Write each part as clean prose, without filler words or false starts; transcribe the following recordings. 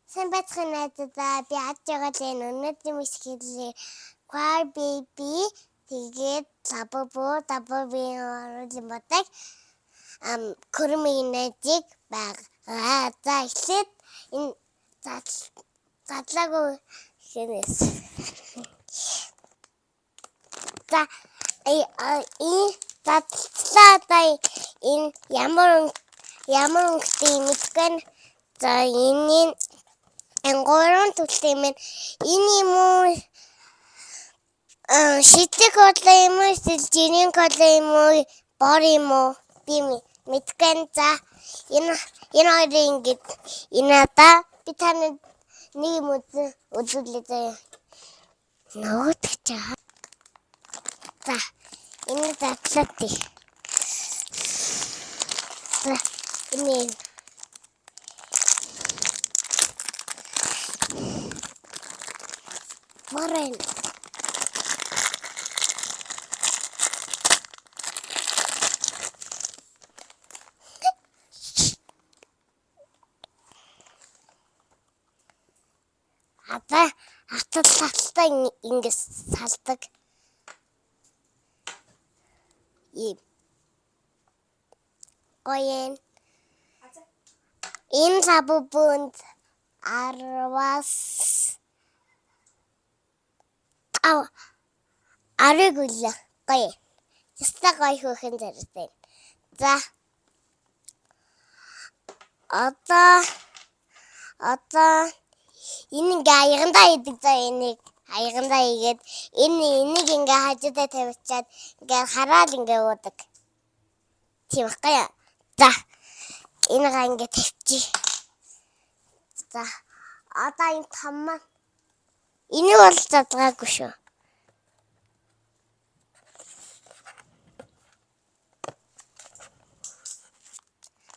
Сайн байцгаана надаа. Би аж байгаа л энэ өнөөдөр мис хэлээ. Choir baby тэгээд dababын оруулан бодог Kurming Magic байгаа. За эхлээд энэ задлаагүй хэнээс. За энэ задлаа энэ ямар өнгөтэй мэдгүй. За энэ гурван төлтэй юм. Энэ юм уу шидэг кола юм уу, жирийн кола юм уу, бор юм уу? Би мэдгүй. За энэ хоёрын ингэж энэ та би таны нэг юм үзүүлээ заяа. Нөөдч аа. За энэ задлаатай. За энэ Warren. Аталтаа ингэж салдаг. Гоён. Энэ саббунд 10-аас аригула гоё. Яста гоё хөөрхөн зэрэгтэй. За одоо энэ ингээ аягандаа идэг за энийг аягандаа игээд энийг ингээ хажуудаа тавьчаад ингээ хараад ингээ уудаг. Тийм байхгүй. За энийг ингээ тавьчих. За одоо энэ тамаа энийг бол задгаагүй шүү.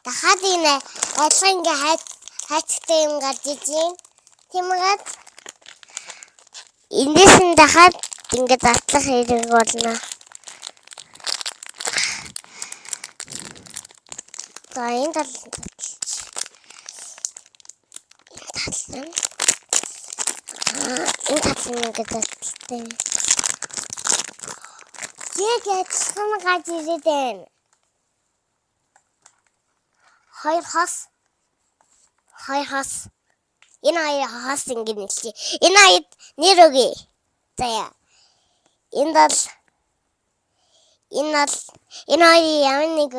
Дахад энэ алга ингээ хайцтай юм гарч ижин. Тиймээд эндээс нь дахад ингээ задлах хэрэг болно. За энэ талын ингээ задлалтай. Яг адилхан гаж ирээд байна. Хоёр хас. Энэ хоёр хас ингэ нэлээ. Энэ хоёр нэр өгье. Заяа. Энэ хоёр ямар нэг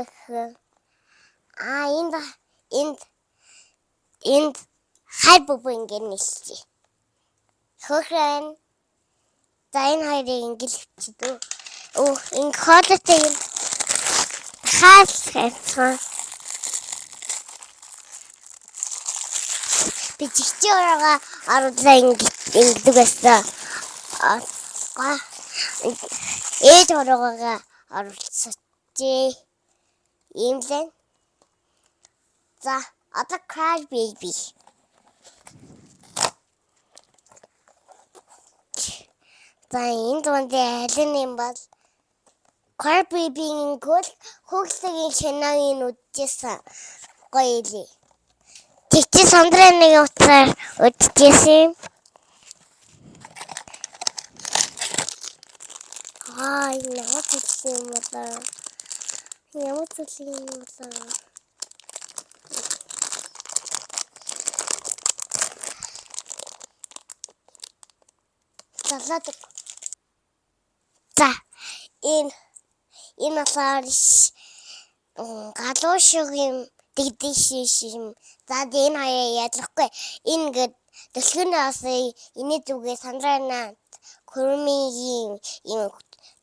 энд хай бубу ингэ нэлээ. Хөөрхөн. За энэ хоёрыг ингэ л өчдөө. Энэ хоолойтой юм. Хаас. Би чичээрээ аруулаа ингэдэг байсан. Ээж ороогаа оруулчихжээ. Ийм л. За одоо Choir baby. За энэ дунд алин юм бол Choir baby-ийн хөлсөгийн шинагийн үдчихсэн гоё ли. Тэгчээ сондрын нэг утгаар үдчихсэн. Энэ ямар зүйл юм болоо. Ямар зүйл юм болоо. Залаадаг. За энэ асаарш галуу шугын дэгдэш юм. За энэ хоёроо ядлахгүй. Энэ гээд төлхөнөөс энэ зүгээ сандрана Kurming юм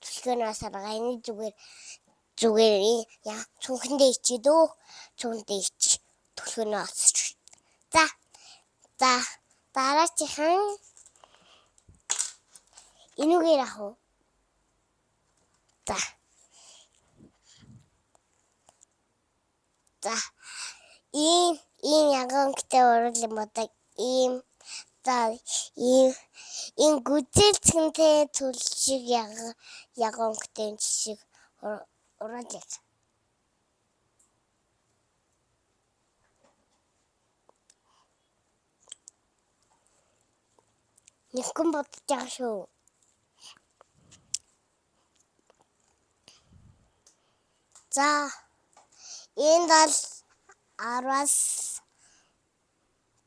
төлхөнөөс байгаа. Энэ зүгээр яа цүнхэндээ ичидөө. Цүнхэндээ ич төлхөнөөс. За дараачихан энүүгээр ах уу. За ийм ягангтай оруулан бодог ийм гүзэлцгэнтэй цул шиг ягангтай шиг уруулах. Нэгэн бодож байгаа шүү. За энэ бол 10-аас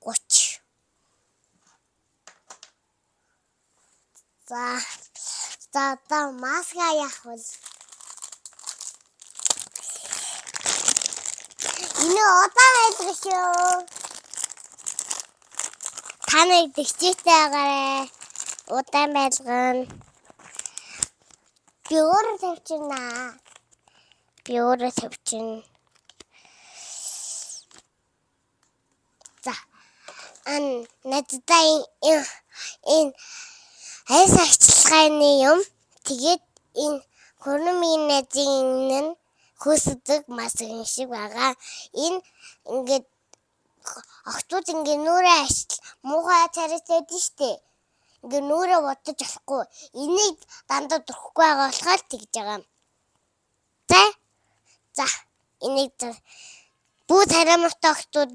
30. За одоо маска яхвал энэ удаан байдаг шүү. Та нэг дэвчээтэй байгаарэ. Удаан байлгана. Би өөрөө тавьчихна. За надтай энэ айс арчилгааны юм. Тэгээд энэ хөрнөмийн найзын хөсдөг маск шиг байгаа. Энэ ингээд охтууд ингээ нүрээ муухай царайтай дээ штэ. Ингээ нүрээ бодож болохгүй. Энийг дандаа дурахгүй байгаа болохоор тэгж байгаа. За энийг бүх тарамтай охтууд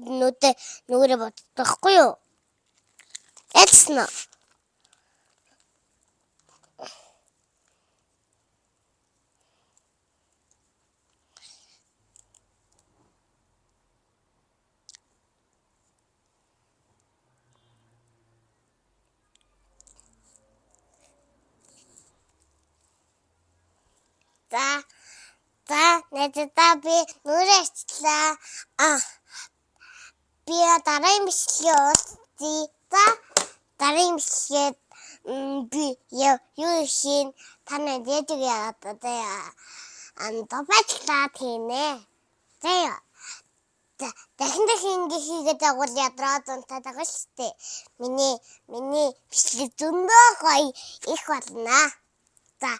нүрээ бодож болохгүй юу? Ялсан уу? За надад би нүрээ арчлаа. Би дараагийн бичлэгээ уулзъя. За дараагийн бичлэгээд би юу хийн та нар дэдэг яагаад добачлаа тийнэ. За дахин ингээ хийгээд агуул ядраад унтаад байгаа шүү дээ. Миний бичлэг зөндөө гоё их болно. За